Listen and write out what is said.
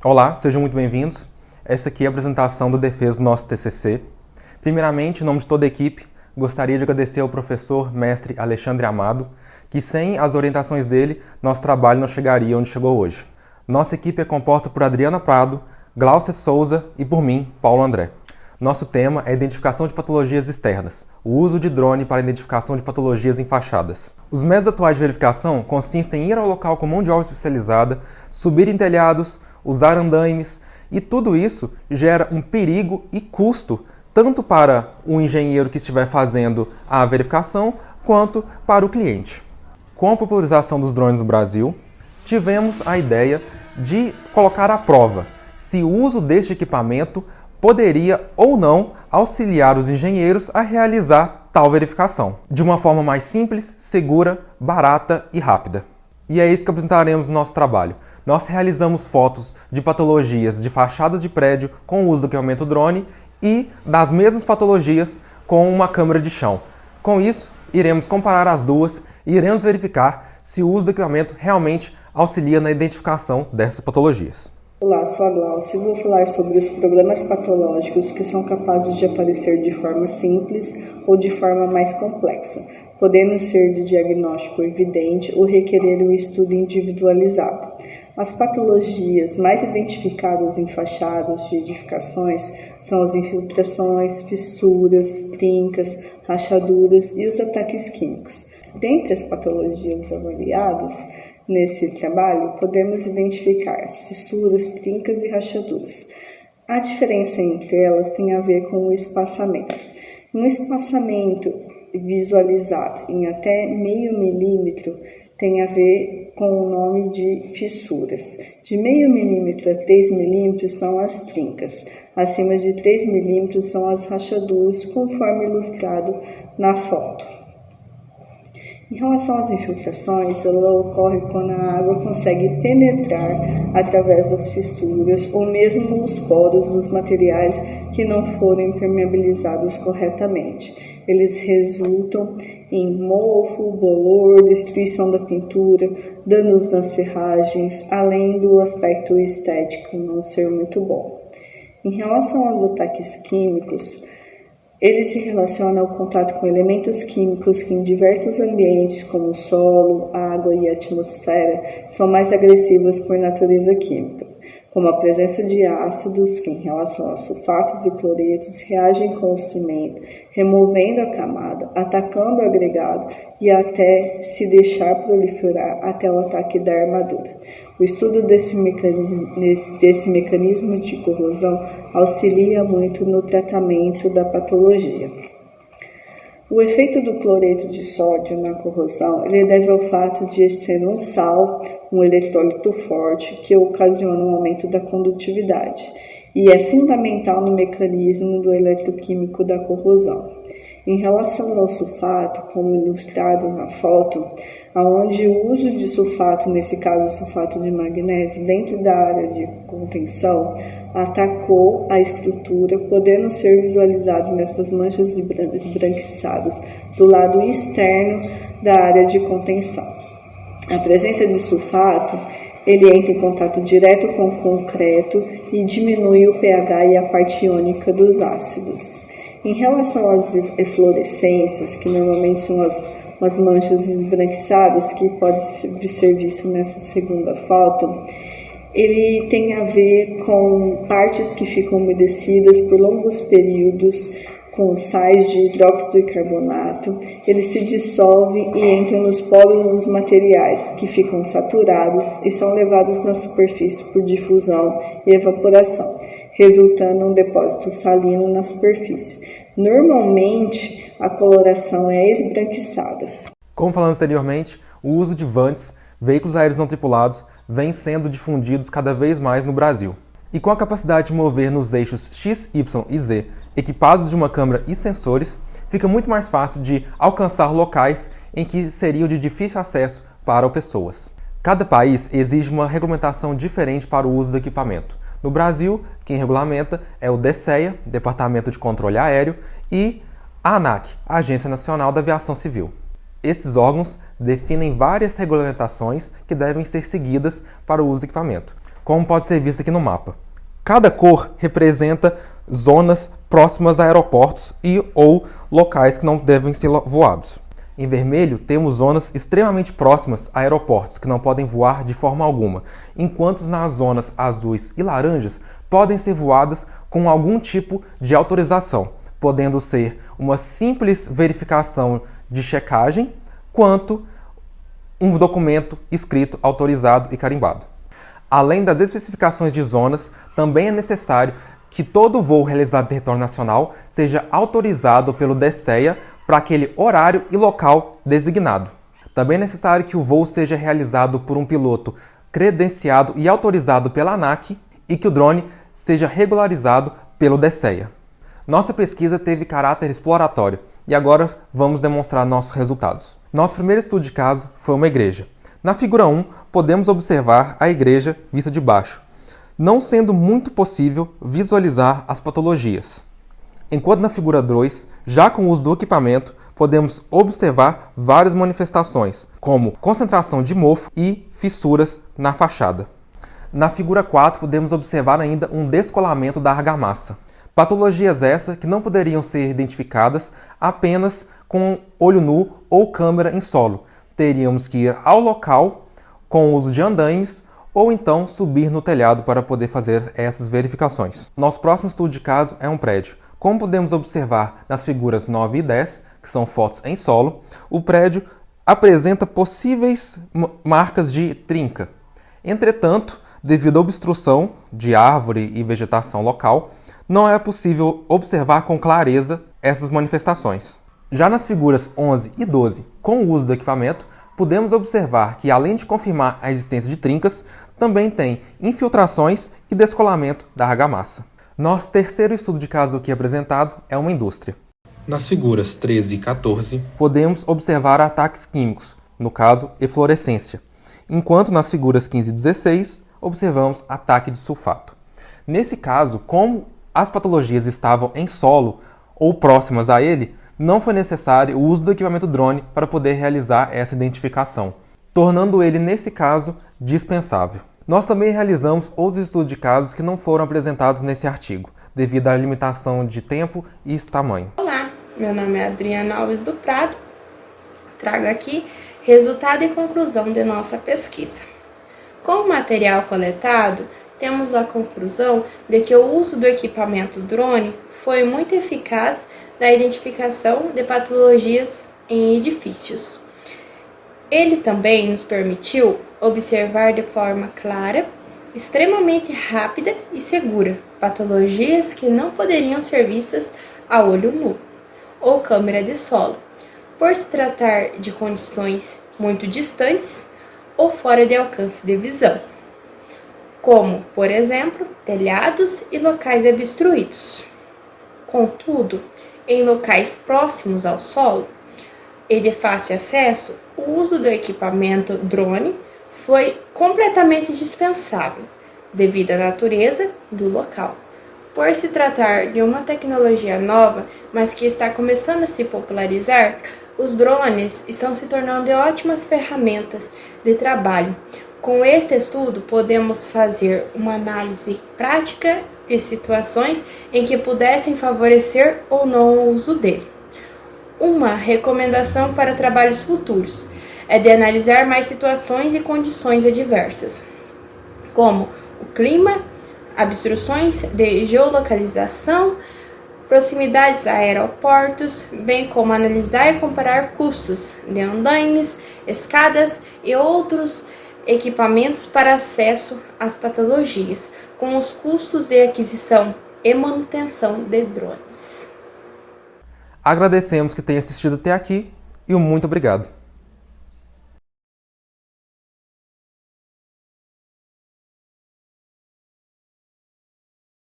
Olá, sejam muito bem-vindos. Essa aqui é a apresentação do defesa do nosso TCC. Primeiramente, em nome de toda a equipe, gostaria de agradecer ao professor mestre Alexandre Amado, que sem as orientações dele, nosso trabalho não chegaria onde chegou hoje. Nossa equipe é composta por Adriana Prado, Glaucia Souza e por mim, Paulo André. Nosso tema é identificação de patologias externas, o uso de drone para identificação de patologias em fachadas. Os métodos atuais de verificação consistem em ir ao local com mão de obra especializada, subir em telhados, usar andaimes, e tudo isso gera um perigo e custo tanto para o engenheiro que estiver fazendo a verificação, quanto para o cliente. Com a popularização dos drones no Brasil, tivemos a ideia de colocar à prova se o uso deste equipamento poderia ou não auxiliar os engenheiros a realizar tal verificação, de uma forma mais simples, segura, barata e rápida. E é isso que apresentaremos no nosso trabalho. Nós realizamos fotos de patologias de fachadas de prédio com o uso do equipamento drone e das mesmas patologias com uma câmera de chão. Com isso, iremos comparar as duas e iremos verificar se o uso do equipamento realmente auxilia na identificação dessas patologias. Olá, sou a Glaucia e vou falar sobre os problemas patológicos que são capazes de aparecer de forma simples ou de forma mais complexa, podendo ser de diagnóstico evidente ou requerer um estudo individualizado. As patologias mais identificadas em fachadas de edificações são as infiltrações, fissuras, trincas, rachaduras e os ataques químicos. Dentre as patologias avaliadas nesse trabalho, podemos identificar as fissuras, trincas e rachaduras. A diferença entre elas tem a ver com o espaçamento. Um espaçamento visualizado em até meio milímetro tem a ver com o nome de fissuras. De meio milímetro a 3 milímetros são as trincas. Acima de 3 milímetros são as rachaduras, conforme ilustrado na foto. Em relação às infiltrações, ela ocorre quando a água consegue penetrar através das fissuras ou mesmo os poros dos materiais que não foram impermeabilizados corretamente. Eles resultam em mofo, bolor, destruição da pintura, danos nas ferragens, além do aspecto estético não ser muito bom. Em relação aos ataques químicos, ele se relaciona ao contato com elementos químicos que em diversos ambientes, como solo, água e atmosfera, são mais agressivos por natureza química, como a presença de ácidos que, em relação a sulfatos e cloretos, reagem com o cimento, removendo a camada, atacando o agregado e até se deixar proliferar até o ataque da armadura. O estudo desse mecanismo de corrosão auxilia muito no tratamento da patologia. O efeito do cloreto de sódio na corrosão ele deve ao fato de ser um sal, um eletrólito forte, que ocasiona um aumento da condutividade e é fundamental no mecanismo do eletroquímico da corrosão. Em relação ao sulfato, como ilustrado na foto, onde o uso de sulfato, nesse caso sulfato de magnésio, dentro da área de contenção, atacou a estrutura, podendo ser visualizado nessas manchas esbranquiçadas do lado externo da área de contenção. A presença de sulfato, ele entra em contato direto com o concreto e diminui o pH e a parte iônica dos ácidos. Em relação às eflorescências, que normalmente são as manchas esbranquiçadas, que pode ser visto nessa segunda foto, ele tem a ver com partes que ficam umedecidas por longos períodos com sais de hidróxido de carbonato. Eles se dissolvem e entram nos poros dos materiais, que ficam saturados e são levados na superfície por difusão e evaporação, resultando em um depósito salino na superfície. Normalmente, a coloração é esbranquiçada. Como falamos anteriormente, o uso de vantes, veículos aéreos não tripulados, vem sendo difundidos cada vez mais no Brasil. E com a capacidade de mover nos eixos X, Y e Z, equipados de uma câmera e sensores, fica muito mais fácil de alcançar locais em que seriam de difícil acesso para pessoas. Cada país exige uma regulamentação diferente para o uso do equipamento. No Brasil, quem regulamenta é o DECEA, Departamento de Controle Aéreo, e a ANAC, Agência Nacional da Aviação Civil. Esses órgãos definem várias regulamentações que devem ser seguidas para o uso do equipamento. como pode ser visto aqui no mapa. Cada cor representa zonas próximas a aeroportos e ou locais que não devem ser voados. Em vermelho, temos zonas extremamente próximas a aeroportos, que não podem voar de forma alguma, enquanto nas zonas azuis e laranjas podem ser voadas com algum tipo de autorização, podendo ser uma simples verificação de checagem, quanto um documento escrito, autorizado e carimbado. Além das especificações de zonas, também é necessário que todo voo realizado em território nacional seja autorizado pelo DSEA para aquele horário e local designado. Também é necessário que o voo seja realizado por um piloto credenciado e autorizado pela ANAC e que o drone seja regularizado pelo DSEA. Nossa pesquisa teve caráter exploratório e agora vamos demonstrar nossos resultados. Nosso primeiro estudo de caso foi uma igreja. Na figura 1, podemos observar a igreja vista de baixo, não sendo muito possível visualizar as patologias. Enquanto na figura 2, já com o uso do equipamento, podemos observar várias manifestações, como concentração de mofo e fissuras na fachada. Na figura 4, podemos observar ainda um descolamento da argamassa. Patologias essas que não poderiam ser identificadas apenas com olho nu ou câmera em solo. Teríamos que ir ao local com o uso de andaimes ou então subir no telhado para poder fazer essas verificações. Nosso próximo estudo de caso é um prédio. Como podemos observar nas figuras 9 e 10, que são fotos em solo, o prédio apresenta possíveis marcas de trinca. Entretanto, devido à obstrução de árvore e vegetação local, não é possível observar com clareza essas manifestações. Já nas figuras 11 e 12, com o uso do equipamento, podemos observar que, além de confirmar a existência de trincas, também tem infiltrações e descolamento da argamassa. Nosso terceiro estudo de caso aqui apresentado é uma indústria. Nas figuras 13 e 14, podemos observar ataques químicos, no caso, eflorescência, enquanto nas figuras 15 e 16, observamos ataque de sulfato. Nesse caso, como as patologias estavam em solo ou próximas a ele, não foi necessário o uso do equipamento drone para poder realizar essa identificação, tornando ele, nesse caso, dispensável. Nós também realizamos outros estudos de casos que não foram apresentados nesse artigo, devido à limitação de tempo e tamanho. Olá, meu nome é Adriana Alves do Prado. Trago aqui resultado e conclusão de nossa pesquisa. Com o material coletado, temos a conclusão de que o uso do equipamento drone foi muito eficaz na identificação de patologias em edifícios. Ele também nos permitiu observar de forma clara, extremamente rápida e segura patologias que não poderiam ser vistas a olho nu ou câmera de solo, por se tratar de condições muito distantes ou fora de alcance de visão, como, por exemplo, telhados e locais obstruídos. Contudo, em locais próximos ao solo e de fácil acesso, o uso do equipamento drone foi completamente dispensável, devido à natureza do local. Por se tratar de uma tecnologia nova, mas que está começando a se popularizar, os drones estão se tornando ótimas ferramentas de trabalho. Com este estudo, podemos fazer uma análise prática de situações em que pudessem favorecer ou não o uso dele. Uma recomendação para trabalhos futuros é de analisar mais situações e condições adversas, como o clima, obstruções de geolocalização, proximidades a aeroportos, bem como analisar e comparar custos de andaimes, escadas e outros equipamentos para acesso às patologias, com os custos de aquisição e manutenção de drones. Agradecemos que tenha assistido até aqui e muito obrigado.